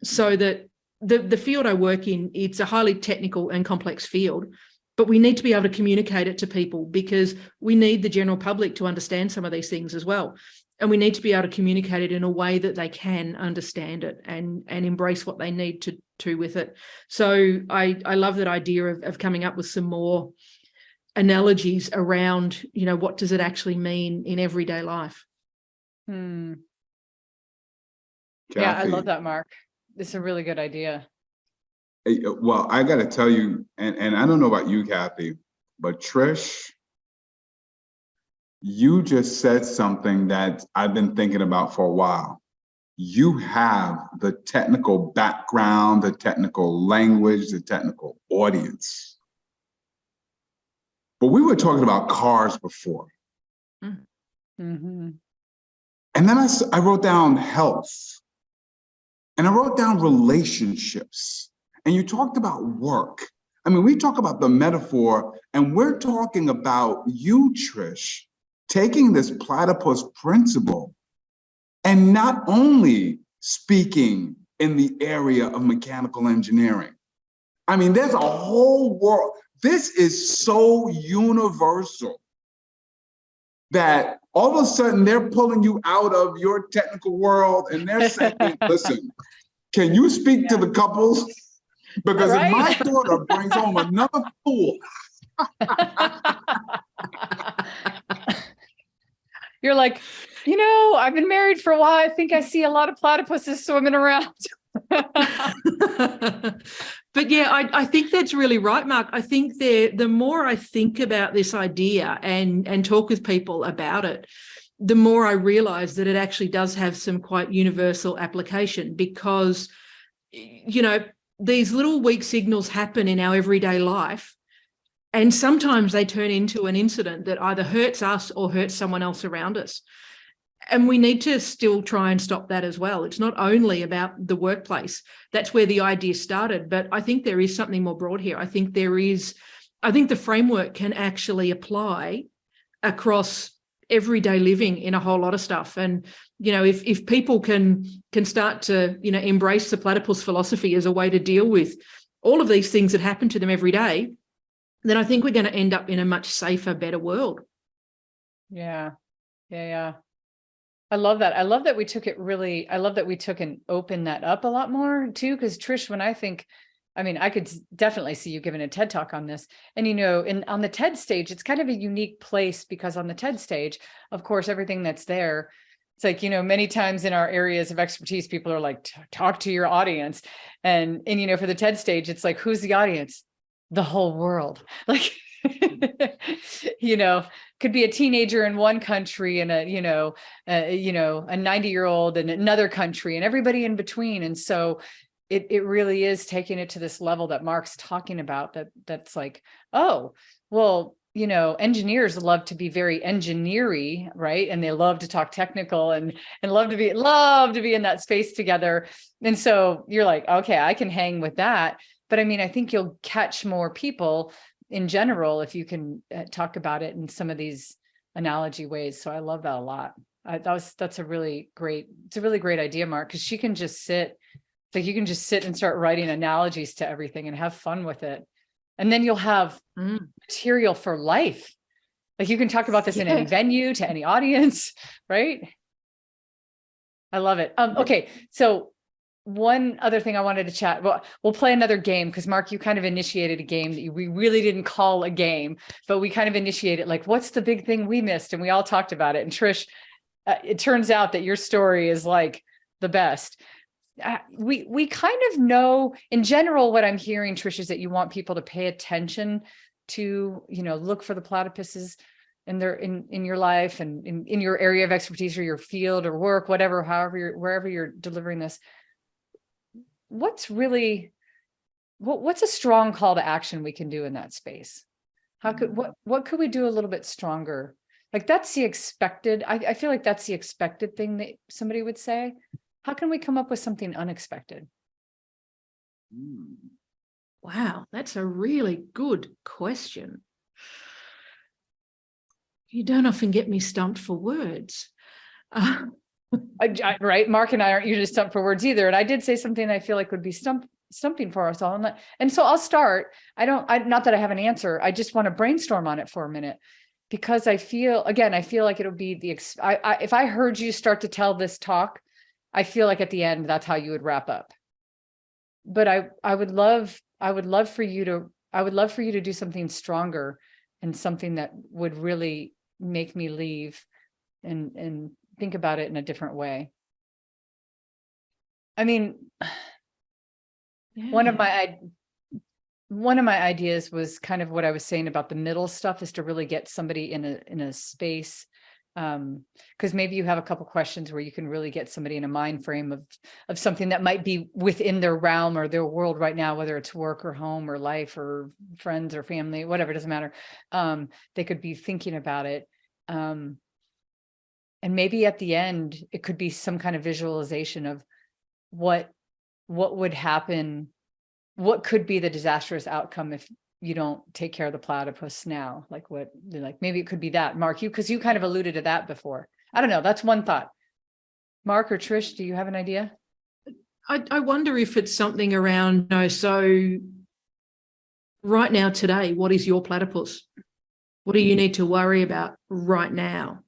so that the field I work in, it's a highly technical and complex field, but we need to be able to communicate it to people, because we need the general public to understand some of these things as well. And we need to be able to communicate it in a way that they can understand it and embrace what they need to with it. So I love that idea of coming up with some more analogies around, what does it actually mean in everyday life? Yeah, Kathy, I love that, Mark. It's a really good idea. Well, I got to tell you, and I don't know about you, Kathy, but Trish, you just said something that I've been thinking about for a while. You have the technical background, the technical language, the technical audience. But we were talking about cars before. Mm-hmm. And then I wrote down health. And I wrote down relationships. And you talked about work. I mean, we talk about the metaphor, and we're talking about you, Trish, taking this platypus principle and not only speaking in the area of mechanical engineering. I mean, there's a whole world. This is so universal that all of a sudden they're pulling you out of your technical world and they're saying, listen, can you speak to the couples? Because if my daughter brings home another fool. You're like, I've been married for a while. I think I see a lot of platypuses swimming around. But yeah, I think that's really right, Mark. I think the more I think about this idea and talk with people about it, the more I realize that it actually does have some quite universal application, because, you know, these little weak signals happen in our everyday life, and sometimes they turn into an incident that either hurts us or hurts someone else around us. And we need to still try and stop that as well. It's not only about the workplace. That's where the idea started. But I think there is something more broad here. I think the framework can actually apply across everyday living in a whole lot of stuff. And, you know, if people can start to, you know, embrace the platypus philosophy as a way to deal with all of these things that happen to them every day, then I think we're going to end up in a much safer, better world. Yeah. I love that. I love that we took and opened that up a lot more too. Because Trish, I could definitely see you giving a TED talk on this. And, you know, on the TED stage, it's kind of a unique place, because on the TED stage, of course, everything that's there, it's like, you know, many times in our areas of expertise, people are like, talk to your audience. And, you know, for the TED stage, it's like, who's the audience? The whole world. Like, you know, could be a teenager in one country and a 90-year-old in another country and everybody in between. And so it really is taking it to this level that Marc's talking about, that's like, oh, well, you know, engineers love to be very engineery, right? And they love to talk technical and love to be in that space together. And so you're like, okay, I can hang with that. But I mean, I think you'll catch more people in general if you can talk about it in some of these analogy ways. So I love that a lot. That's a really great idea, Marc, because she can just sit, like you can just sit and start writing analogies to everything and have fun with it. And then you'll have material for life. Like you can talk about this in any venue, to any audience, right? I love it. Okay. So one other thing I wanted to chat, well, we'll play another game, because Marc, you kind of initiated a game that we really didn't call a game, but we kind of initiated, like, what's the big thing we missed? And we all talked about it. And Trish, it turns out that your story is like the best. We kind of know in general, what I'm hearing, Trish, is that you want people to pay attention to, you know, look for the platypuses in your life and in your area of expertise or your field or work, whatever, wherever you're delivering this. What's a strong call to action we can do in that space? What could we do a little bit stronger? Like that's the expected, I feel like that's the expected thing that somebody would say. How can we come up with something unexpected? Wow, that's a really good question. You don't often get me stumped for words. Right, Marc and I aren't usually stumped for words either. And I did say something I feel like would be stumping for us all. And so I'll start. Not that I have an answer. I just want to brainstorm on it for a minute, because I feel like it'll be if I heard you start to tell this talk, I feel like at the end, that's how you would wrap up. But I would love for you to do something stronger and something that would really make me leave and think about it in a different way. I mean, one of my ideas was kind of what I was saying about the middle stuff, is to really get somebody in a space, because maybe you have a couple questions where you can really get somebody in a mind frame of something that might be within their realm or their world right now, whether it's work or home or life or friends or family, whatever, it doesn't matter. They could be thinking about it. And maybe at the end, it could be some kind of visualization of what would happen, what could be the disastrous outcome if you don't take care of the platypus now. Like maybe it could be that, Marc, because you kind of alluded to that before. I don't know. That's one thought. Marc or Trish, do you have an idea? I wonder if it's something around, so right now, today, what is your platypus? What do you need to worry about right now?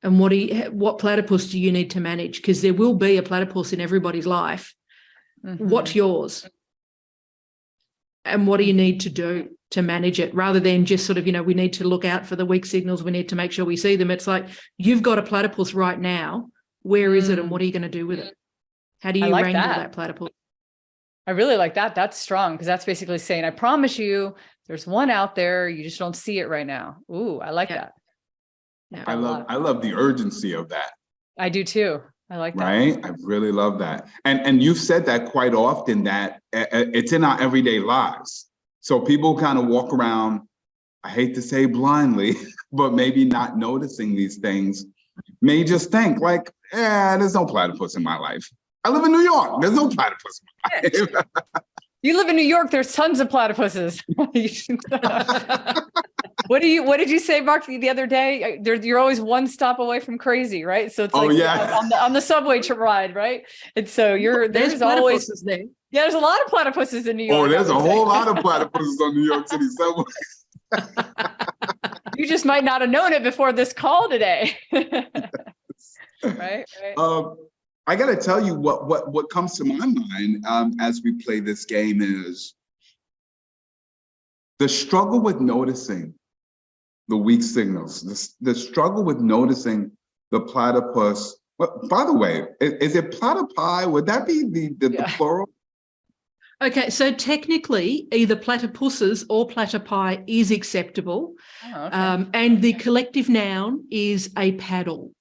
And what platypus do you need to manage? Because there will be a platypus in everybody's life. Mm-hmm. What's yours? And what do you need to do to manage it, rather than just sort of, we need to look out for the weak signals. We need to make sure we see them. It's like, you've got a platypus right now. Where is it? And what are you going to do with it? How do you wrangle that platypus? I really like that. That's strong, because that's basically saying, I promise you there's one out there. You just don't see it right now. Ooh, I like that. Yeah, I love the urgency of that. I do too. I like that. Right? I really love that. And you've said that quite often, that it's in our everyday lives. So people kind of walk around, I hate to say blindly, but maybe not noticing these things, may just think like, there's no platypus in my life. I live in New York. There's no platypus in my life. You live in New York. There's tons of platypuses. What did you say, Mark, the other day? You're always one stop away from crazy, right? So it's on the subway ride, right? And so there's always there. Yeah, there's a lot of platypuses in New York. Oh, there's a whole lot of platypuses on New York City subway. You just might not have known it before this call today. Right. I got to tell you what comes to my mind as we play this game is the struggle with noticing the weak signals, the struggle with noticing the platypus. Well, by the way, is it platypi? Would that be the plural? Okay, so technically either platypuses or platypi is acceptable. Oh, okay. And the collective noun is a paddle.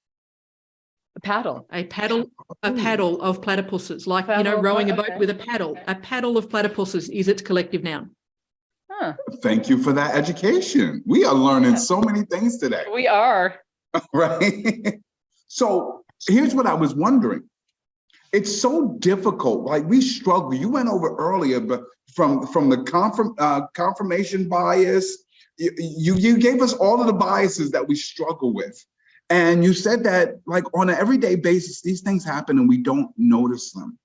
A paddle. A paddle of platypuses, like, rowing a boat with a paddle. Okay. A paddle of platypuses is its collective noun. Huh. Thank you for that education. We are learning so many things today. We are. Right? So here's what I was wondering. It's so difficult. Like, we struggle. You went over earlier, but from the confirmation bias, you gave us all of the biases that we struggle with. And you said that, like, on an everyday basis, these things happen and we don't notice them.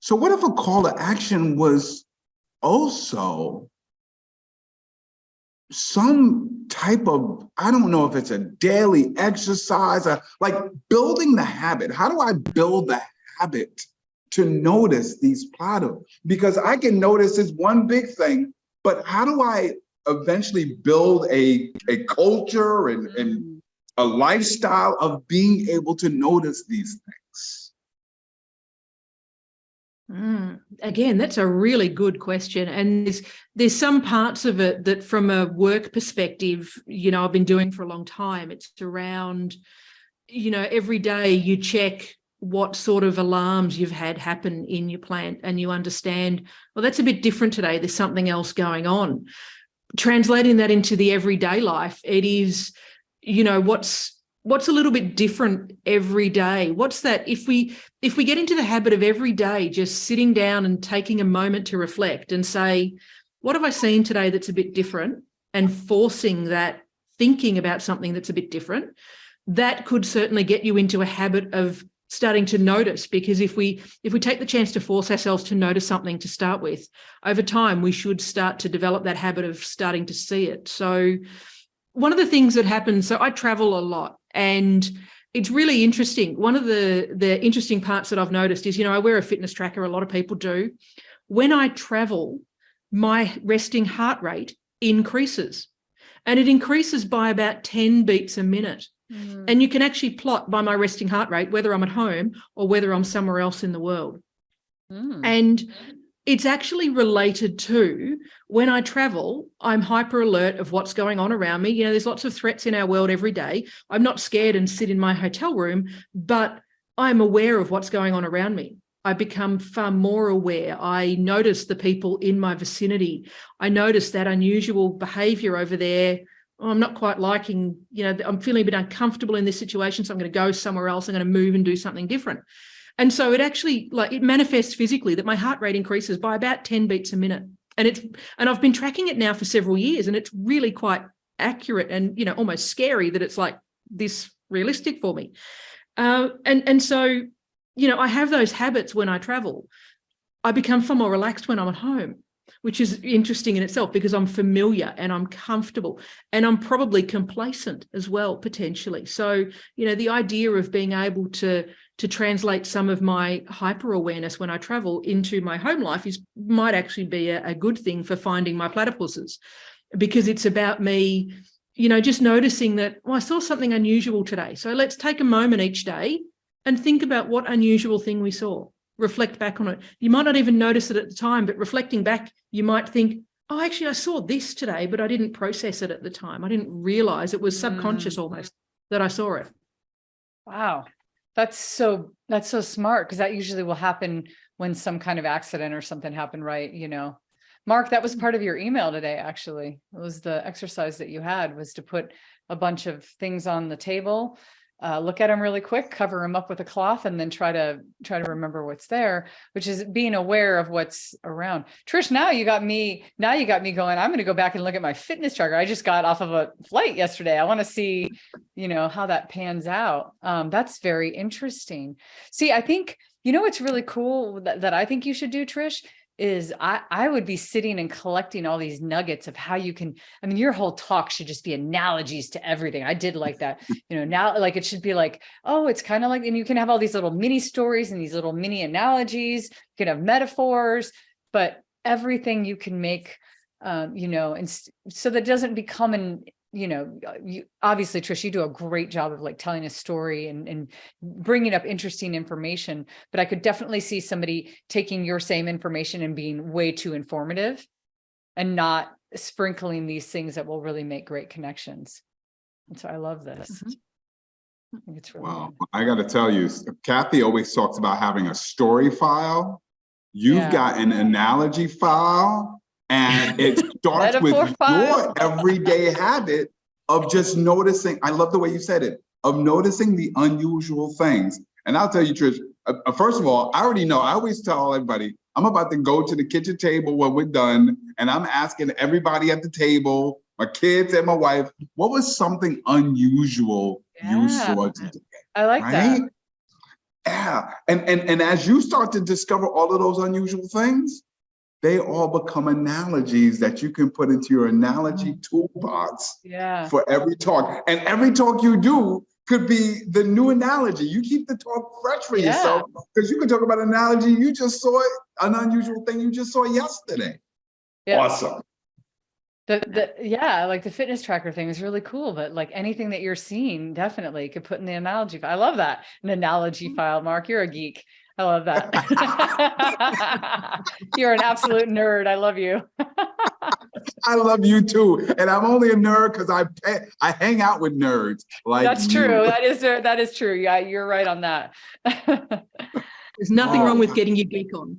So what if a call to action was also some type of, I don't know if it's a daily exercise, like building the habit? How do I build the habit to notice these platypus? Because I can notice it's one big thing, but how do I eventually build a culture and a lifestyle of being able to notice these things? Again, that's a really good question. And there's some parts of it that, from a work perspective, I've been doing for a long time. It's around, every day you check what sort of alarms you've had happen in your plant, and you understand, well, that's a bit different today. There's something else going on. Translating that into the everyday life, it is, what's a little bit different every day? What's that? If we get into the habit of every day just sitting down and taking a moment to reflect and say, what have I seen today that's a bit different, and forcing that thinking about something that's a bit different, that could certainly get you into a habit of starting to notice. Because if we take the chance to force ourselves to notice something to start with, over time we should start to develop that habit of starting to see it. So one of the things that happens, so I travel a lot, and it's really interesting. One of the interesting parts that I've noticed is, I wear a fitness tracker, a lot of people do. When I travel, my resting heart rate increases, and it increases by about 10 beats a minute. And you can actually plot by my resting heart rate whether I'm at home or whether I'm somewhere else in the world. And it's actually related to, when I travel, I'm hyper alert of what's going on around me. There's lots of threats in our world every day. I'm not scared and sit in my hotel room, but I'm aware of what's going on around me. I become far more aware. I notice the people in my vicinity. I notice that unusual behavior over there. I'm not quite liking, I'm feeling a bit uncomfortable in this situation, so I'm going to go somewhere else. I'm going to move and do something different. And so it actually, it manifests physically that my heart rate increases by about 10 beats a minute. And I've been tracking it now for several years, and it's really quite accurate and, almost scary that it's like this realistic for me. And so, I have those habits when I travel. I become far more relaxed when I'm at home, which is interesting in itself, because I'm familiar and I'm comfortable, and I'm probably complacent as well, potentially. So, the idea of being able to translate some of my hyper awareness when I travel into my home life might actually be a good thing for finding my platypuses, because it's about me, just noticing that, I saw something unusual today. So let's take a moment each day and think about what unusual thing we saw. Reflect back on it. You might not even notice it at the time, but reflecting back, you might think, oh, actually, I saw this today, but I didn't process it at the time. I didn't realize it was subconscious almost that I saw it. Wow. That's so smart, because that usually will happen when some kind of accident or something happened, right? You know, Mark, that was part of your email today, actually. It was the exercise that you had, was to put a bunch of things on the table, look at them really quick, cover them up with a cloth, and then try to remember what's there, which is being aware of what's around. Trish, now you got me going, I'm going to go back and look at my fitness tracker. I just got off of a flight yesterday. I want to see, you know, how that pans out. That's very interesting. See, I think, you know, what's really cool that I think you should do, Trish, is I would be sitting and collecting all these nuggets of how you can, I mean, your whole talk should just be analogies to everything. I did like that, you know, now, like, it should be like, oh, it's kind of like, and you can have all these little mini stories and these little mini analogies, you can have metaphors, but everything you can make, you know, and so that doesn't become an, you know, you obviously, Trish, you do a great job of like telling a story and bringing up interesting information, but I could definitely see somebody taking your same information and being way too informative and not sprinkling these things that will really make great connections. And so I love this. I think it's really Wow. I got to tell you, Kathy always talks about having a story file. You've got an analogy file. And it starts with your everyday habit of just noticing. I love the way you said it, of noticing the unusual things. And I'll tell you, Trish, first of all, I already know, I always tell everybody, I'm about to go to the kitchen table when we're done, and I'm asking everybody at the table, my kids and my wife, what was something unusual you saw today? I like that. Yeah. And as you start to discover all of those unusual things, they all become analogies that you can put into your analogy toolbox for every talk. And every talk you do could be the new analogy. You keep the talk fresh for yourself, because you can talk about an analogy you just saw, an unusual thing you just saw yesterday. Awesome. Like the fitness tracker thing is really cool, but like anything that you're seeing definitely could put in the analogy file. I love that. An analogy file, Mark, you're a geek. I love that. You're an absolute nerd. I love you. I love you too. And I'm only a nerd because I hang out with nerds. Like that's true. That is true. Yeah, you're right on that. There's nothing wrong with getting your geek on.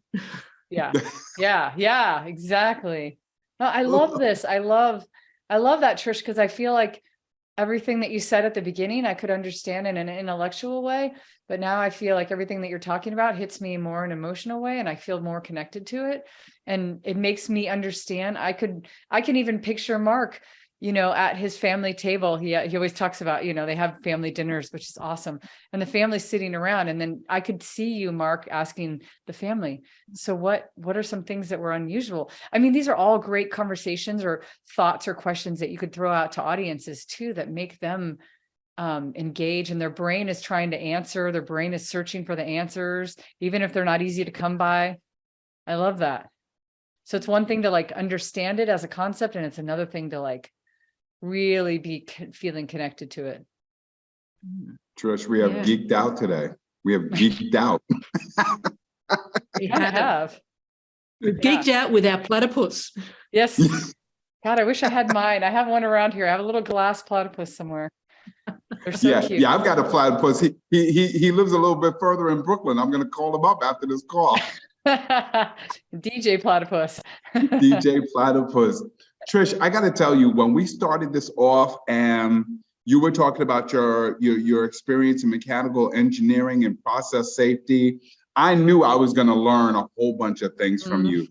Yeah, exactly. No, I love this. I love that, Trish, because I feel like everything that you said at the beginning, I could understand in an intellectual way, but now I feel like everything that you're talking about hits me more in an emotional way, and I feel more connected to it. And it makes me understand. I can even picture Mark, you know, at his family table. He always talks about, you know, they have family dinners, which is awesome. And the family's sitting around, and then I could see you, Mark, asking the family, so what are some things that were unusual? I mean, these are all great conversations or thoughts or questions that you could throw out to audiences too, that make them engage, and their brain is trying to answer. Their brain is searching for the answers, even if they're not easy to come by. I love that. So it's one thing to like understand it as a concept, and it's another thing to like really be feeling connected to it. Trish, we have geeked out today. We have geeked out. We have. We've geeked out with our platypus. Yes. God, I wish I had mine. I have one around here. I have a little glass platypus somewhere. They're so cute. Yeah, I've got a platypus. He lives a little bit further in Brooklyn. I'm going to call him up after this call. DJ Platypus. DJ Platypus. Trish, I got to tell you, when we started this off and you were talking about your experience in mechanical engineering and process safety, I knew I was going to learn a whole bunch of things from you.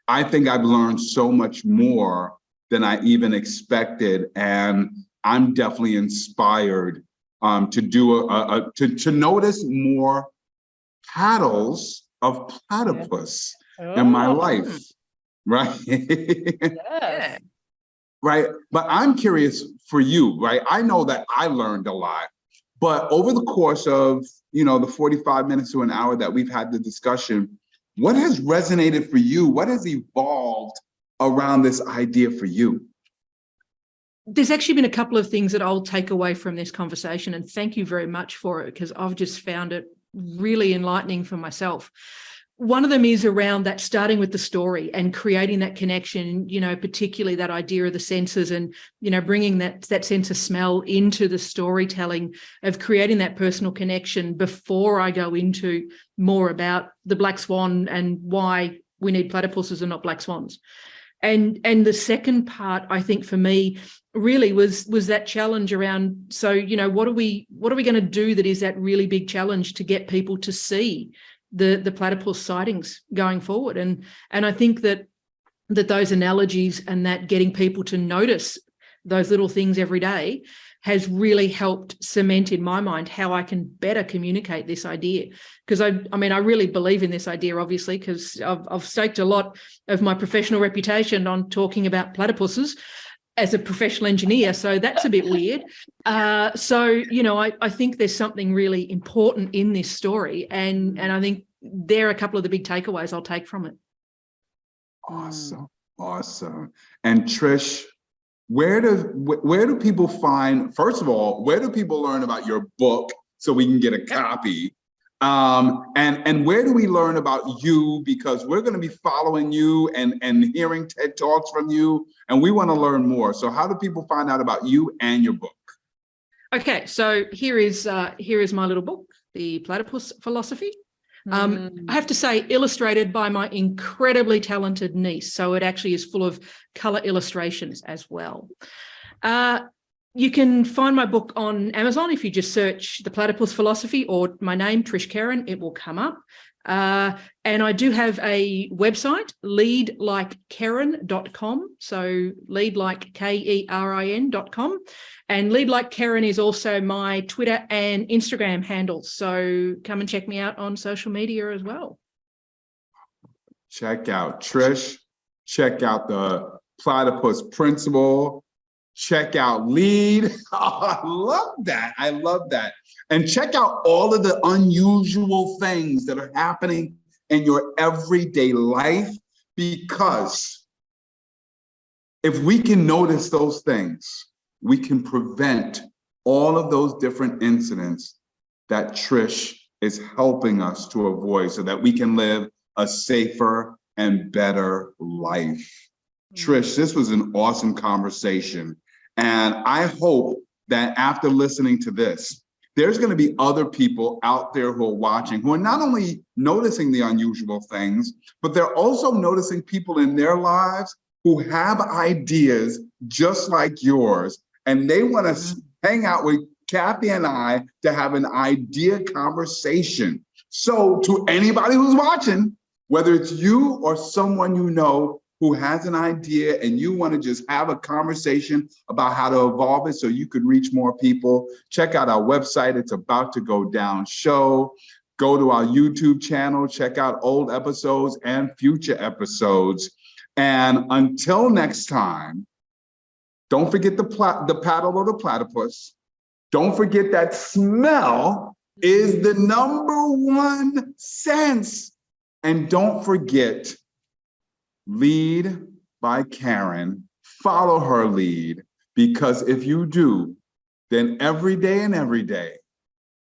I think I've learned so much more than I even expected, and I'm definitely inspired to do to notice more paddles of platypus in my life, right? Yes. Right. But I'm curious for you, right? I know that I learned a lot, but over the course of, you know, the 45 minutes to an hour that we've had the discussion, what has resonated for you? What has evolved around this idea for you? There's actually been a couple of things that I'll take away from this conversation, and thank you very much for it, because I've just found it really enlightening for myself. one of them is around that, starting with the story and creating that connection, particularly that idea of the senses and, bringing that sense of smell into the storytelling, of creating that personal connection before I go into more about the black swan and why we need platypuses and not black swans. And the second part, I think, for me, really was that challenge around, so, what are we going to do that is that really big challenge to get people to see the platypus sightings going forward. And I think that those analogies and that getting people to notice those little things every day has really helped cement in my mind how I can better communicate this idea. Because I really believe in this idea, obviously, because I've staked a lot of my professional reputation on talking about platypuses as a professional engineer, so that's a bit weird. I think there's something really important in this story, and I think there are a couple of the big takeaways I'll take from it. Awesome. And Trish, where do people find, first of all, where do people learn about your book so we can get a copy? And where do we learn about you? Because we're going to be following you and hearing TED Talks from you, and we want to learn more. So how do people find out about you and your book? Okay, so here is my little book, The Platypus Philosophy. I have to say, illustrated by my incredibly talented niece. So it actually is full of color illustrations as well. You can find my book on Amazon if you just search The Platypus Philosophy or my name, Trish Kerin, it will come up. And I do have a website, leadlikekerin.com. So lead like Kerin.com. And Lead Like Kerin is also my Twitter and Instagram handles. So come and check me out on social media as well. Check out Trish. Check out the Platypus Principle. Check out Lead. Oh, I love that. And check out all of the unusual things that are happening in your everyday life, because if we can notice those things, we can prevent all of those different incidents that Trish is helping us to avoid so that we can live a safer and better life. Trish, this was an awesome conversation. And I hope that after listening to this, there's going to be other people out there who are watching who are not only noticing the unusual things, but they're also noticing people in their lives who have ideas just like yours. And they want to hang out with Kathy and I to have an idea conversation. So to anybody who's watching, whether it's you or someone you know who has an idea and you want to just have a conversation about how to evolve it so you could reach more people, check out our website. It's About to Go Down Show. Go to our YouTube channel, check out old episodes and future episodes. And until next time, don't forget the paddle of the platypus. Don't forget that smell is the #1 sense. And don't forget, lead by Kerin. Follow her lead, because if you do, then every day and every day,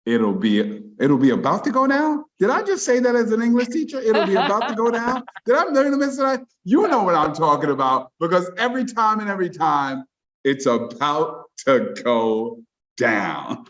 it'll be about to go down. Did I just say that as an English teacher? It'll be about to go down. Did I miss that? You know what I'm talking about, because every time, it's about to go down.